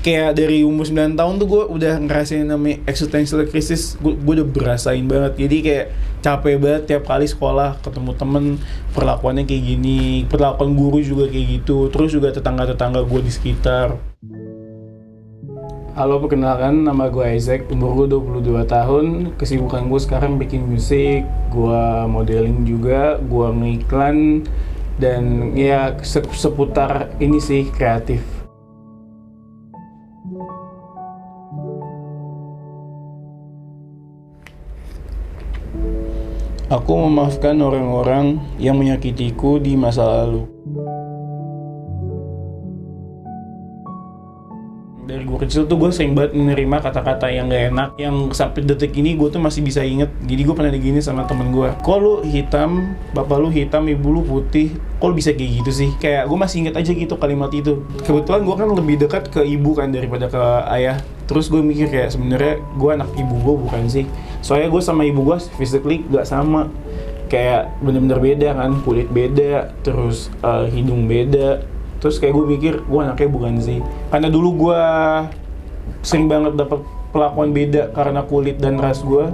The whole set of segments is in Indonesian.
kayak dari umur 9 tahun tuh gue udah ngerasain namanya existential crisis. Gue udah berasain banget. Jadi kayak capek banget tiap kali sekolah ketemu temen perlakuannya kayak gini, perlakuan guru juga kayak gitu, terus juga tetangga-tetangga gue di sekitar. Halo, perkenalkan, nama gue Isaac, umur gue 22 tahun. Kesibukan gue sekarang bikin musik, gue modeling juga, gue ngiklan, dan ya seputar ini sih, kreatif. Aku memaafkan orang-orang yang menyakitiku di masa lalu. Dari gue kecil tuh gue sering banget menerima kata-kata yang gak enak, yang sampai detik ini gue tuh masih bisa inget. Jadi gue pernah digini sama temen gue, kok lu hitam, bapak lu hitam, ibu lu putih, kok lu bisa kayak gitu sih? Kayak gue masih inget aja gitu kalimat itu. Kebetulan gue kan lebih dekat ke ibu kan daripada ke ayah. Terus gue mikir kayak sebenarnya gue anak ibu gue bukan sih? Soalnya gue sama ibu gue physically gak sama. Kayak bener-bener beda kan, kulit beda, terus hidung beda. Terus kayak gue mikir, gue anaknya bukan sih. Karena dulu gue sering banget dapat perlakuan beda karena kulit dan ras gue.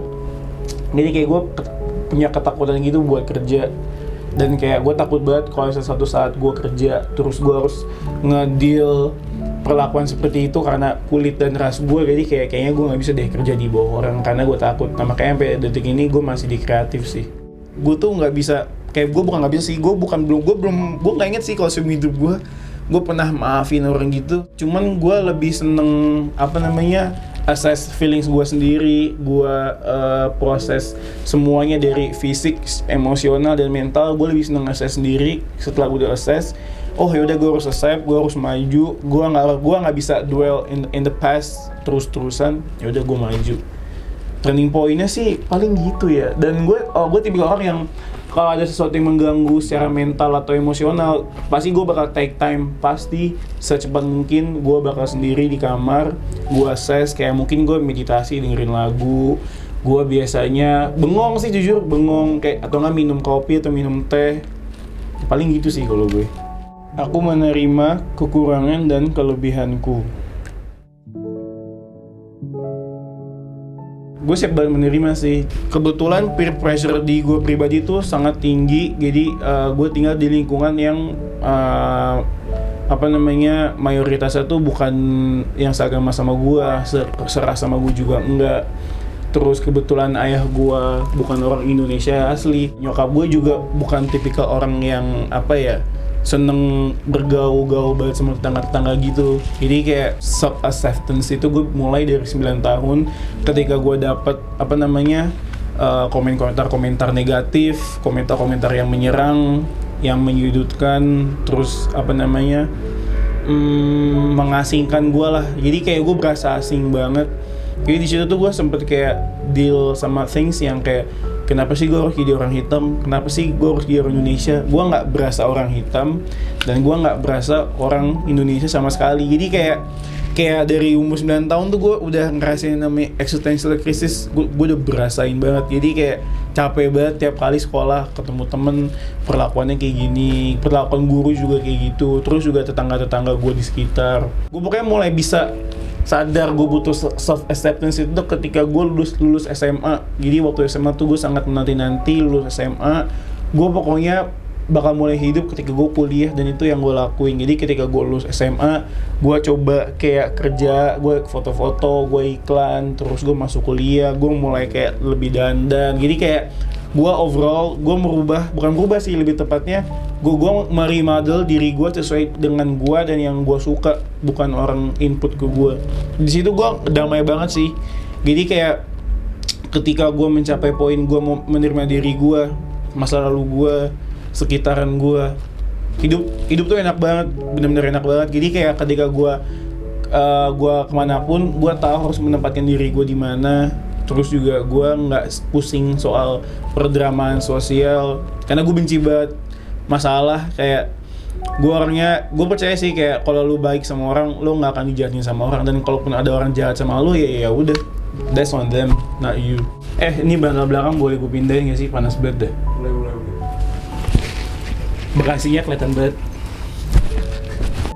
Jadi kayak gue punya ketakutan gitu buat kerja. Dan kayak gue takut banget kalau suatu saat gue kerja, terus gue harus ngedeal perlakuan seperti itu karena kulit dan ras gue. Jadi kayaknya gue gak bisa deh kerja di bawah orang karena gue takut. Nah makanya sampai detik ini gue masih di kreatif sih. Gue tuh gak bisa, kayak gue bukan gak bisa sih, gue gak inget sih kalau seumur hidup gue pernah maafin orang gitu. Cuman gue lebih seneng assess feelings gue sendiri. Gue proses semuanya dari fisik, emosional dan mental. Gue lebih seneng assess sendiri. Setelah gue udah assess, oh yaudah gue harus accept, gue harus maju. Gue nggak bisa dwell in the past terus-terusan. Yaudah gue maju. Turning point-nya sih paling gitu ya. Dan gue tipikal orang yang kalau ada sesuatu yang mengganggu secara mental atau emosional, pasti gue bakal take time. Pasti secepat mungkin gue bakal sendiri di kamar, gue assess, kayak mungkin gue meditasi, dengerin lagu. Gue biasanya bengong sih, jujur bengong, kayak atau nggak minum kopi atau minum teh. Paling gitu sih kalau gue. Aku menerima kekurangan dan kelebihanku. Gue siap banget menerima sih. Kebetulan peer pressure di gue pribadi tuh sangat tinggi. Jadi gue tinggal di lingkungan yang mayoritasnya tuh bukan yang seagama sama gue, seras sama gue juga enggak. Terus kebetulan ayah gue bukan orang Indonesia asli. Nyokap gue juga bukan tipikal orang yang seneng bergaul-gaul banget sama tetangga-tetangga gitu. Jadi kayak self-acceptance itu gue mulai dari 9 tahun ketika gue dapet komentar negatif, komentar yang menyerang, yang menyudutkan, terus mengasingkan gue lah. Jadi kayak gue berasa asing banget. Jadi di situ tuh gue sempet kayak deal sama things yang kayak, kenapa sih gue harus jadi orang hitam? Kenapa sih gue harus jadi orang Indonesia? Gue nggak berasa orang hitam dan gue nggak berasa orang Indonesia sama sekali. Jadi kayak dari umur 9 tahun tuh gue udah ngerasain namanya existential crisis. Gue udah berasain banget. Jadi kayak capek banget tiap kali sekolah ketemu temen perlakuannya kayak gini, perlakuan guru juga kayak gitu, terus juga tetangga-tetangga gue di sekitar. Gue pokoknya mulai bisa sadar gue butuh self acceptance itu ketika gue lulus SMA. Jadi waktu SMA tuh gue sangat menanti lulus SMA. Gue pokoknya bakal mulai hidup ketika gue kuliah, dan itu yang gue lakuin. Jadi ketika gue lulus SMA, gue coba kayak kerja, gue foto-foto, gue iklan, terus gue masuk kuliah, gue mulai kayak lebih dandan. Jadi kayak gue overall, gue bukan merubah sih, lebih tepatnya gue merimodel diri gue sesuai dengan gue dan yang gue suka, bukan orang input ke gue. Di situ gue damai banget sih. Jadi kayak ketika gue mencapai poin gue mau menerima diri gue, masa lalu gue, sekitaran gue, hidup tuh enak banget, bener-bener enak banget. Jadi kayak ketika gue kemanapun, gue tahu harus menempatkan diri gue di mana. Terus juga gue nggak pusing soal perdramaan sosial, karena gue benci banget masalah. Kayak gue percaya sih kayak kalau lu baik sama orang, lu nggak akan dijahatin sama orang. Dan kalaupun ada orang jahat sama lu, ya udah, that's on them, not you. Ini bantal belakang boleh gue pindahin nggak sih? Panas banget deh. Bekasinya kelihatan banget.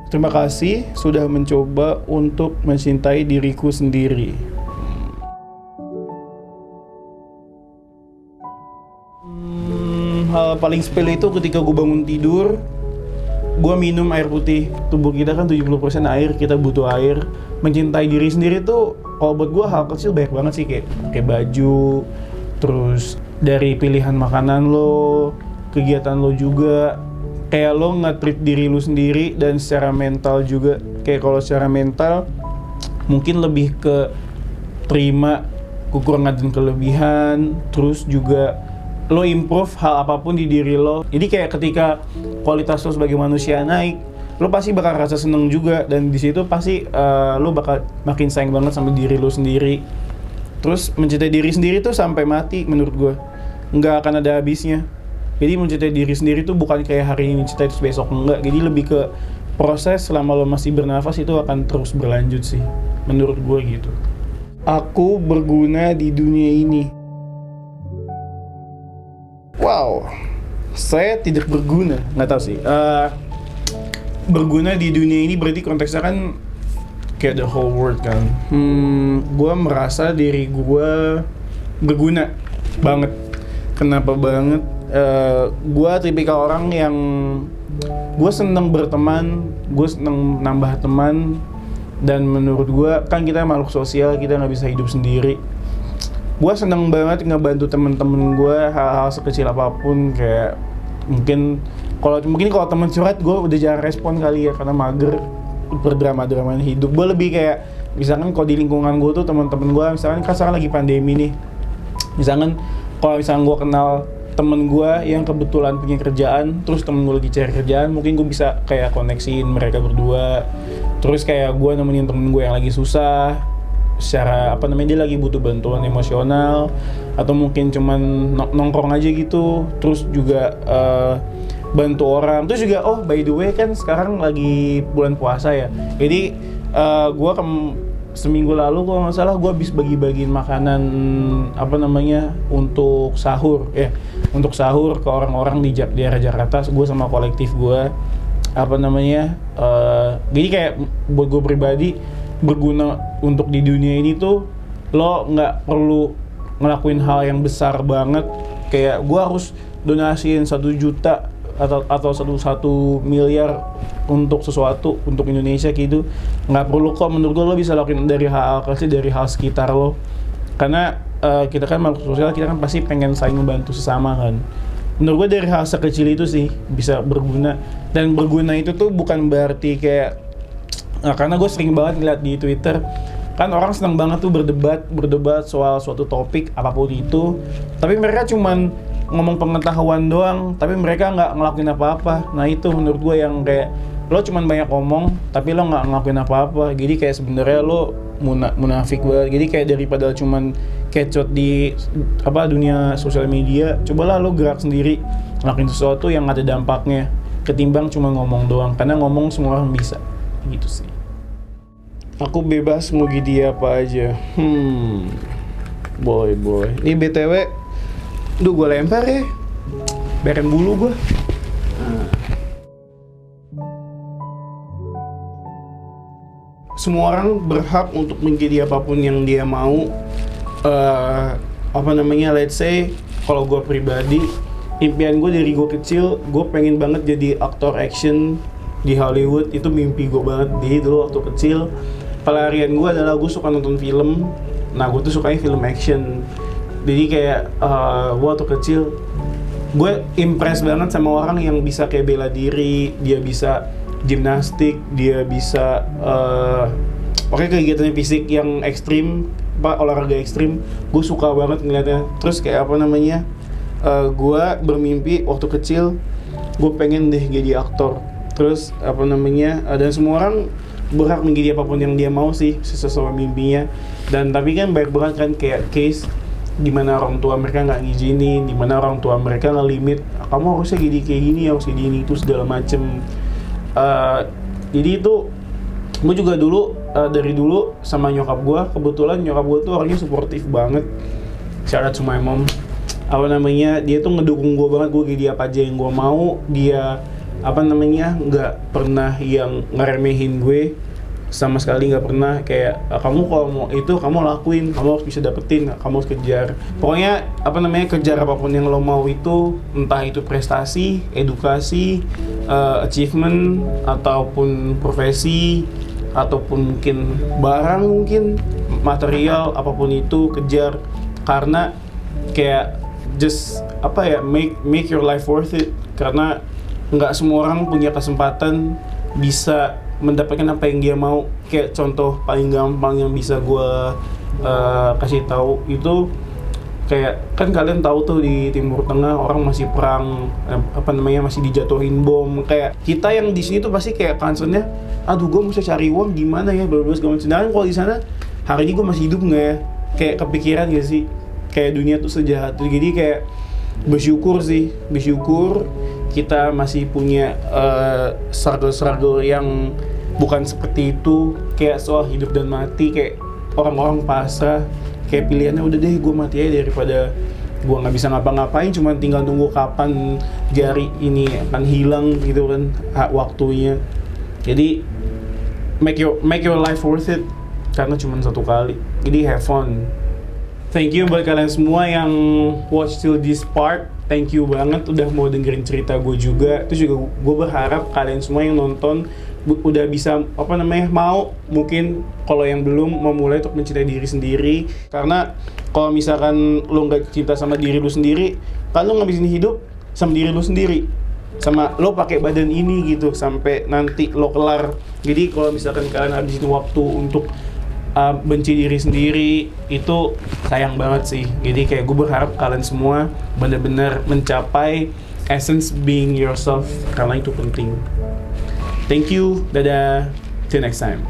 Terima kasih sudah mencoba untuk mencintai diriku sendiri. Hal paling sepele itu ketika gue bangun tidur, gue minum air putih. Tubuh kita kan 70% air, kita butuh air. Mencintai diri sendiri tuh, kalau buat gue hal kecil banyak banget sih, kayak baju, terus dari pilihan makanan lo, kegiatan lo juga, kayak lo nge-treat diri lo sendiri, dan secara mental juga. Kayak kalau secara mental mungkin lebih ke terima kekurangan dan kelebihan, terus juga lo improve hal apapun di diri lo. Jadi kayak ketika kualitas lo sebagai manusia naik, lo pasti bakal rasa seneng juga, dan di situ pasti lo bakal makin sayang banget sama diri lo sendiri. Terus mencintai diri sendiri tuh sampai mati menurut gue, nggak akan ada habisnya. Jadi mencintai diri sendiri tuh bukan kayak hari ini mencintai terus besok, enggak. Jadi lebih ke proses selama lo masih bernafas itu akan terus berlanjut sih, menurut gue gitu. Aku berguna di dunia ini. Wow, saya tidak berguna, nggak tahu sih. Berguna di dunia ini berarti konteksnya kan kayak the whole world kan. Gue merasa diri gue berguna banget. Kenapa banget? Gue tipikal orang yang gue seneng berteman, gue seneng nambah teman, dan menurut gue kan kita makhluk sosial, kita nggak bisa hidup sendiri. Gue seneng banget ngebantu temen-temen gue hal-hal sekecil apapun, kayak mungkin kalau temen curhat gue udah jarang respon kali ya, karena mager berdrama-dramain hidup. Gue lebih kayak misalkan kalau di lingkungan gue tuh temen-temen gue misalkan sekarang lagi pandemi nih, misalkan kalau misalkan gue kenal temen gue yang kebetulan punya kerjaan, terus temen gue lagi cari kerjaan, mungkin gue bisa kayak koneksiin mereka berdua. Terus kayak gue nemenin temen gue yang lagi susah, secara dia lagi butuh bantuan emosional, atau mungkin cuman nongkrong aja gitu. Terus juga bantu orang. Terus juga by the way kan sekarang lagi bulan puasa ya, jadi gue seminggu lalu kalau nggak salah gue habis bagi-bagiin makanan untuk sahur ya, untuk sahur ke orang-orang di daerah Jakarta. Gue sama kolektif gue jadi kayak buat gue pribadi berguna untuk di dunia ini tuh lo nggak perlu ngelakuin hal yang besar banget, kayak gue harus donasiin 1 juta atau 1 miliar untuk sesuatu untuk Indonesia gitu. Nggak perlu kok, menurut gue lo bisa lakuin dari hal kecil, dari hal sekitar lo, karena kita kan makhluk sosial, kita kan pasti pengen saling membantu sesama kan. Menurut gue dari hal sekecil itu sih bisa berguna. Dan berguna itu tuh bukan berarti kayak karena gue sering banget ngeliat di Twitter kan orang senang banget tuh berdebat soal suatu topik apapun itu, tapi mereka cuman ngomong pengetahuan doang, tapi mereka nggak ngelakuin apa-apa. Nah itu menurut gue yang kayak lo cuman banyak ngomong tapi lo nggak ngelakuin apa-apa. Jadi kayak sebenarnya lo munafik banget. Jadi kayak daripada cuman kecot di dunia sosial media, cobalah lo gerak sendiri, ngelakuin sesuatu yang ada dampaknya, ketimbang cuma ngomong doang. Karena ngomong semua orang bisa, gitu sih. Aku bebas mau jadi apa aja. Boy. Ini BTW, gue lempar ya. Beren bulu gue. Semua orang berhak untuk menjadi apapun yang dia mau. Let's say, kalau gue pribadi, impian gue dari gue kecil, gue pengen banget jadi aktor action di Hollywood. Itu mimpi gue banget dulu waktu kecil. Pelarian gue adalah gue suka nonton film. Nah gue tuh sukanya film action. Jadi kayak gue waktu kecil, gue impress banget sama orang yang bisa kayak bela diri, dia bisa gimnastik, dia bisa kegiatan fisik yang ekstrim, olahraga ekstrim. Gue suka banget ngeliatnya. Terus kayak gue bermimpi waktu kecil, gue pengen deh jadi aktor. Terus dan semua orang berhak menjadi apapun yang dia mau sih sesuai mimpinya. Dan tapi kan banyak banget kan kayak case dimana orang tua mereka nggak ngizinin, dimana orang tua mereka ngelimit, kamu harusnya jadi kayak gini, harus jadi ini, itu segala macem. Jadi itu gue juga dari dulu sama nyokap gue, kebetulan nyokap gue tuh orangnya suportif banget. Shout out to my mom. Dia tuh ngedukung gue banget, gue jadi apa aja yang gue mau. Dia nggak pernah yang ngeremehin gue, sama sekali nggak pernah. Kayak kamu kalau mau itu kamu lakuin, kamu harus bisa dapetin, kamu harus kejar. Pokoknya kejar apapun yang lo mau itu, entah itu prestasi, edukasi, achievement, ataupun profesi, ataupun mungkin barang, mungkin material, apapun itu kejar. Karena kayak just make your life worth it. Karena nggak semua orang punya kesempatan bisa mendapatkan apa yang dia mau. Kayak contoh paling gampang yang bisa gue kasih tahu itu, kayak kan kalian tahu tuh di Timur Tengah orang masih perang, masih dijatuhin bom. Kayak kita yang di sini tuh pasti kayak concernnya, aduh gue mesti cari uang gimana ya, segala macam. Sedangkan kalau di sana hari ini gue masih hidup nggak ya, kayak kepikiran gak sih kayak dunia tuh sejahat itu. Jadi kayak bersyukur kita masih punya struggle yang bukan seperti itu, kayak soal hidup dan mati. Kayak orang-orang pasrah, kayak pilihannya udah deh gue mati aja daripada gue nggak bisa ngapa-ngapain, cuma tinggal tunggu kapan jari ini akan hilang gitu kan waktunya. Jadi make your life worth it, karena cuma satu kali. Jadi have fun. Thank you buat kalian semua yang watch till this part. Thank you banget udah mau dengerin cerita gue juga. Terus juga gue berharap kalian semua yang nonton udah bisa mau, mungkin kalau yang belum, memulai untuk mencintai diri sendiri. Karena kalau misalkan lo nggak cinta sama diri lo sendiri, kan lo ngabisin hidup sama diri lo sendiri, sama lo pakai badan ini gitu sampai nanti lo kelar. Jadi kalau misalkan kalian habisin waktu untuk benci diri sendiri, itu sayang banget sih. Jadi kayak gue berharap kalian semua benar-benar mencapai essence being yourself, karena itu penting. Thank you, dadah, till next time.